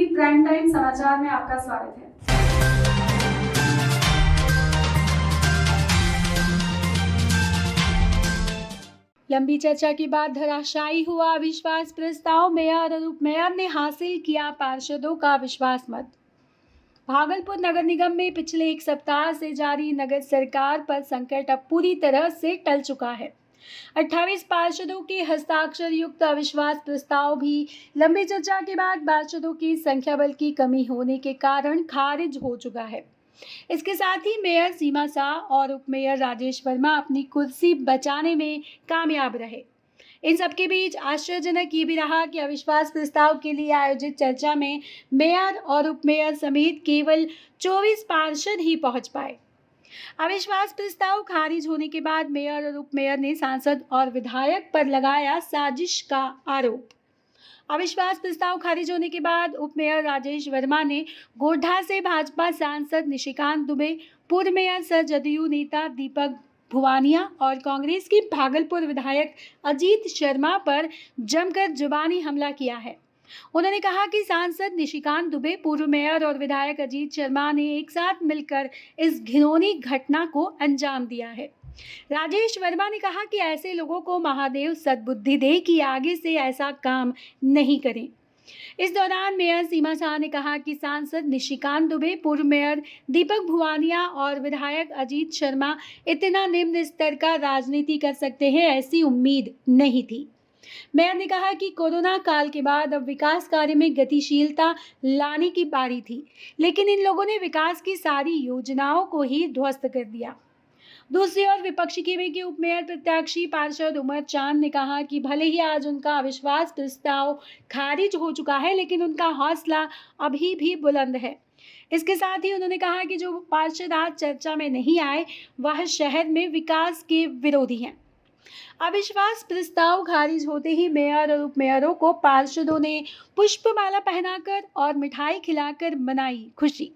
TV prime time समाचार में आपका स्वागत है। लंबी चर्चा के बाद धराशायी हुआ अविश्वास प्रस्ताव। मेयर और उप मेयर ने हासिल किया पार्षदों का विश्वास मत। भागलपुर नगर निगम में पिछले एक सप्ताह से जारी नगर सरकार पर संकट अब पूरी तरह से टल चुका है। 28 पार्षदों के हस्ताक्षर युक्त अविश्वास प्रस्ताव भी लंबी चर्चा के बाद पार्षदों की संख्या बल की कमी होने के कारण खारिज हो चुका है। इसके साथ ही मेयर सीमा शाह और उप मेयर राजेश वर्मा अपनी कुर्सी बचाने में कामयाब रहे। इन सबके बीच आश्चर्यजनक ये भी रहा कि अविश्वास प्रस्ताव के लिए आयोजित चर्चा में मेयर और उप मेयर समेत केवल 24 पार्षद ही पहुंच पाए। अविश्वास प्रस्ताव खारिज होने के बाद मेयर और उप मेयर ने सांसद और विधायक पर लगाया साजिश का आरोप। अविश्वास प्रस्ताव खारिज होने के बाद उप मेयर राजेश वर्मा ने गोड्डा से भाजपा सांसद निशिकांत दुबे, पूर्व मेयर सह जदयू नेता दीपक भुवानिया और कांग्रेस की भागलपुर विधायक अजीत शर्मा पर जमकर जुबानी हमला किया है। उन्होंने कहा कि सांसद निशिकांत दुबे, पूर्व मेयर और विधायक अजीत शर्मा ने एक साथ मिलकर इस घिनौनी घटना को अंजाम दिया है। राजेश वर्मा ने कहा कि ऐसे लोगों को महादेव सद्बुद्धि दे कि आगे से ऐसा काम नहीं करें। इस दौरान मेयर सीमा शाह ने कहा कि सांसद निशिकांत दुबे, पूर्व मेयर दीपक भुवानिया और विधायक अजीत शर्मा इतना निम्न स्तर का राजनीति कर सकते हैं, ऐसी उम्मीद नहीं थी। मेयर ने कहा कि कोरोना काल के बाद अब विकास कार्य में गतिशीलता लाने की बारी थी, लेकिन इन लोगों ने विकास की सारी योजनाओं को ही ध्वस्त कर दिया। दूसरी ओर विपक्षी केवे के उप मेयर प्रत्याशी पार्षद उमर चांद ने कहा कि भले ही आज उनका अविश्वास प्रस्ताव खारिज हो चुका है, लेकिन उनका हौसला अभी भी बुलंद है। इसके साथ ही उन्होंने कहा कि जो पार्षद आज चर्चा में नहीं आए वह शहर में विकास के विरोधी हैं। अविश्वास प्रस्ताव खारिज होते ही मेयर और उप मेयरों को पार्षदों ने पुष्पमाला पहनाकर और मिठाई खिलाकर मनाई खुशी।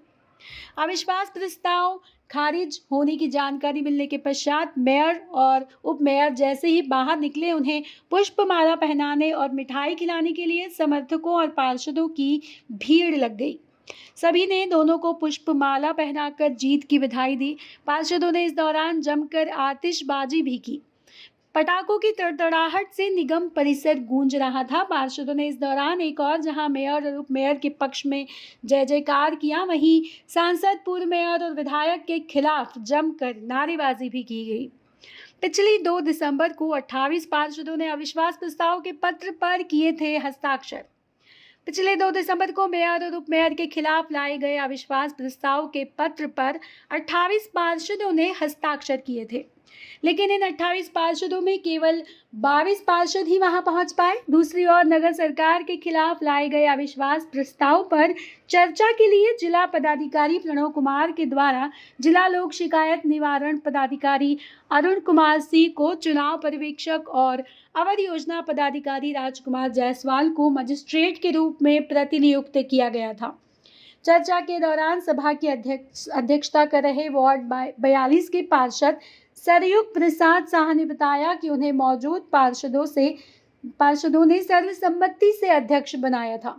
अविश्वास प्रस्ताव खारिज होने की जानकारी मिलने के पश्चात मेयर और उप मेयर जैसे ही बाहर निकले, उन्हें पुष्पमाला पहनाने और मिठाई खिलाने के लिए समर्थकों और पार्षदों की भीड़ लग गई। सभी ने दोनों को पुष्पमाला पहनाकर जीत की बधाई दी। पार्षदों ने इस दौरान जमकर आतिशबाजी भी की। पटाखों की तड़तड़ाहट से निगम परिसर गूंज रहा था। पार्षदों ने इस दौरान एक और जहां मेयर और उप मेयर के पक्ष में जय जयकार किया, वहीं सांसद, पूर्व मेयर और विधायक के खिलाफ जमकर नारेबाजी भी की गई। पिछली 2 दिसंबर को 28 पार्षदों ने अविश्वास प्रस्ताव के पत्र पर किए थे हस्ताक्षर। पिछले 2 दिसंबर को मेयर और उप मेयर के खिलाफ लाए गए अविश्वास प्रस्ताव के पत्र पर 28 पार्षदों ने हस्ताक्षर किए थे, लेकिन इन 28 पार्षदों में केवल 22 पार्षद ही वहां पहुंच पाए। दूसरी ओर नगर सरकार के खिलाफ लाए गए अविश्वास प्रस्ताव पर चर्चा के लिए जिला पदाधिकारी प्रणव कुमार के द्वारा जिला लोक शिकायत निवारण पदाधिकारी अरुण कुमार सिंह को चुनाव पर्यवेक्षक और अवर योजना पदाधिकारी राजकुमार जायसवाल को मजिस्ट्रेट के रूप में प्रतिनियुक्त किया गया था। चर्चा के दौरान सभा की अध्यक्षता कर रहे वार्ड 42 के पार्षद सरयुग प्रसाद शाह ने बताया कि उन्हें मौजूद पार्षदों ने सर्वसम्मति से अध्यक्ष बनाया था।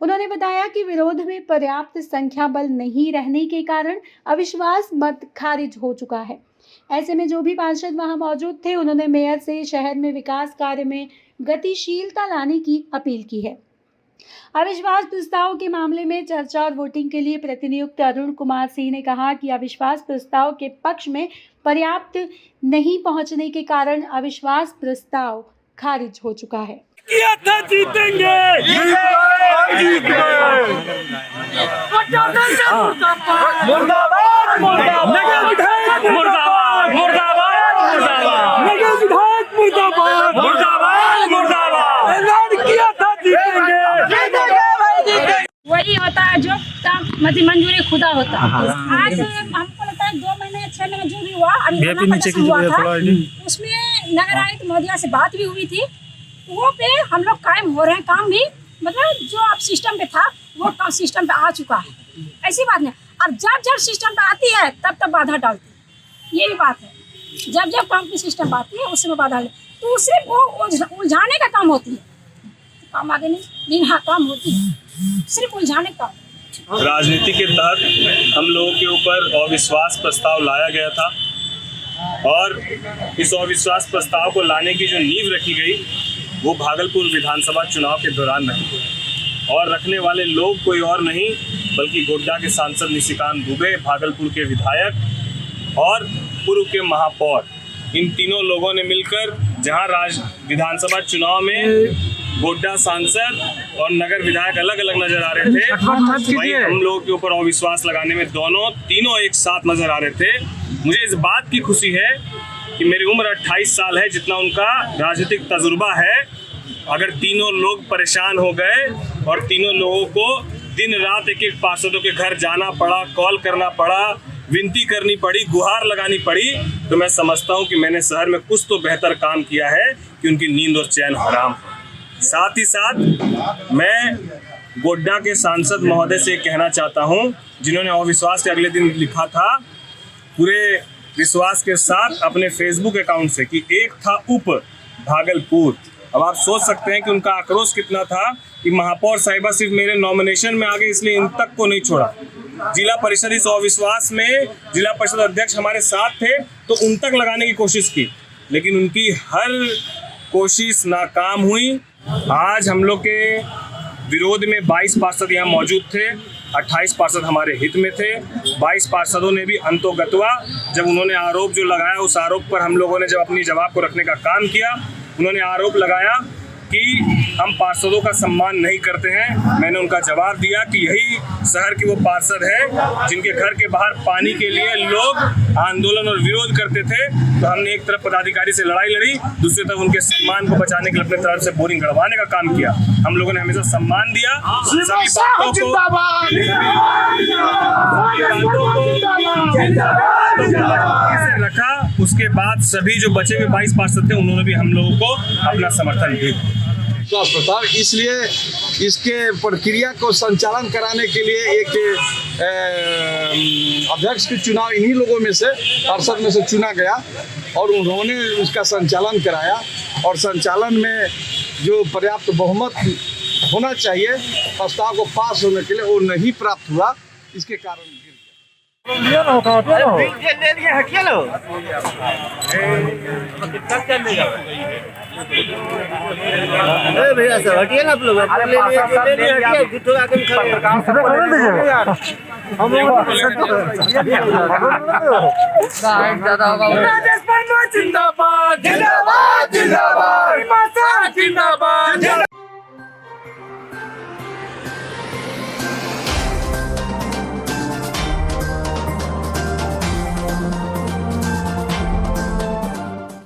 उन्होंने बताया कि विरोध में पर्याप्त संख्या बल नहीं रहने के कारण अविश्वास मत खारिज हो चुका है। ऐसे में जो भी पार्षद वहां मौजूद थे, उन्होंने मेयर से शहर में विकास कार्य में गतिशीलता लाने की अपील की है। अविश्वास प्रस्ताव के मामले में चर्चा और वोटिंग के लिए प्रतिनियुक्त अरुण कुमार सिंह ने कहा कि अविश्वास प्रस्ताव के पक्ष में पर्याप्त नहीं पहुंचने के कारण अविश्वास प्रस्ताव खारिज हो चुका है। किया था जीतेंगे, मुर्दाबाद मुर्दाबाद, नगर विधायक मुर्दाबाद मुर्दाबाद मुर्दाबाद, नगर विधायक मुर्दाबाद मुर्दाबाद मुर्दाबाद, ऐलान किया था जीतेंगे। वही होता है जो मंजूरी खुदा होता है। आज हमको लगता है 2 महीने 6 महीने जो भी हुआ, हुआ था, उसमें नगर आयुक्त महोदया से बात भी हुई थी। वो पे हम लोग कायम हो रहे हैं, काम भी मतलब जो अब सिस्टम पे था वो काम सिस्टम पे आ चुका है, ऐसी बात नहीं। अब जब सिस्टम पे आती है तब बाधा डालती है, ये भी बात है। जब काम की सिस्टम पे आती है उसमें बाधा डालती, तो उसे वो उलझाने का काम होती है। काम आगे नहीं हाँ काम होती है, सिर्फ उलझाने का। राजनीति के तहत हम लोगों के ऊपर अविश्वास प्रस्ताव लाया गया था और इस अविश्वास प्रस्ताव को लाने की जो नींव रखी गई वो भागलपुर विधानसभा चुनाव के दौरान रखी और रखने वाले लोग कोई और नहीं बल्कि गोड्डा के सांसद निशिकांत दुबे, भागलपुर के विधायक और पूर्व के महापौर, इन तीनों लोगों ने मिलकर जहां विधानसभा चुनाव में गोड्डा सांसद और नगर विधायक अलग अलग नजर आ रहे थे, वहीं हम लोगों के ऊपर अविश्वास लगाने में तीनों एक साथ नजर आ रहे थे। मुझे इस बात की खुशी है कि मेरी उम्र 28 साल है, जितना उनका राजनीतिक तजुर्बा है। अगर तीनों लोग परेशान हो गए और तीनों लोगों को दिन रात एक एक पार्षदों के घर जाना पड़ा, कॉल करना पड़ा, विनती करनी पड़ी, गुहार लगानी पड़ी, तो मैं समझता हूं कि मैंने शहर में कुछ तो बेहतर काम किया है कि उनकी नींद और चैन हराम। साथ ही साथ मैं गोड्डा के सांसद महोदय से कहना चाहता हूं, जिन्होंने अविश्वास के अगले दिन लिखा था पूरे विश्वास के साथ अपने फेसबुक अकाउंट से कि एक था उप भागलपुर। अब आप सोच सकते हैं कि उनका आक्रोश कितना था कि महापौर साहिबा सिर्फ मेरे नॉमिनेशन में आ गए इसलिए इन तक को नहीं छोड़ा। जिला परिषद इस अविश्वास में जिला परिषद अध्यक्ष हमारे साथ थे तो उन तक लगाने की कोशिश की, लेकिन उनकी हर कोशिश नाकाम हुई। आज हम लोग के विरोध में 22 पार्षद यहाँ मौजूद थे, 28 पार्षद हमारे हित में थे। 22 पार्षदों ने भी अंतोगत्वा जब उन्होंने आरोप जो लगाया, उस आरोप पर हम लोगों ने जब अपनी जवाब को रखने का काम किया, उन्होंने आरोप लगाया कि हम पार्षदों का सम्मान नहीं करते हैं। मैंने उनका जवाब दिया कि यही शहर के वो पार्षद है जिनके घर के बाहर पानी के लिए लोग आंदोलन और विरोध करते थे, तो हमने एक तरफ पदाधिकारी से लड़ाई लड़ी, दूसरी तरफ उनके सम्मान को बचाने के लिए अपने तरफ से बोरिंग गड़वाने का काम किया। हम लोगों ने हमेशा सम्मान दिया, सभी बातों को रखा। उसके बाद सभी जो बचे हुए 22 पार्षद थे उन्होंने भी हम लोगों को अपना समर्थन दिया। अस्पताल इसलिए इसके प्रक्रिया को संचालन कराने के लिए एक अध्यक्ष के चुनाव इन्हीं लोगों में से पार्षद में से चुना गया और उन्होंने इसका संचालन कराया और संचालन में जो पर्याप्त बहुमत होना चाहिए प्रस्ताव को पास होने के लिए वो नहीं प्राप्त हुआ, इसके कारण भैया सब हटिए ना आप लोग, जिंदाबाद जिंदाबाद जिंदाबाद जिंदाबाद।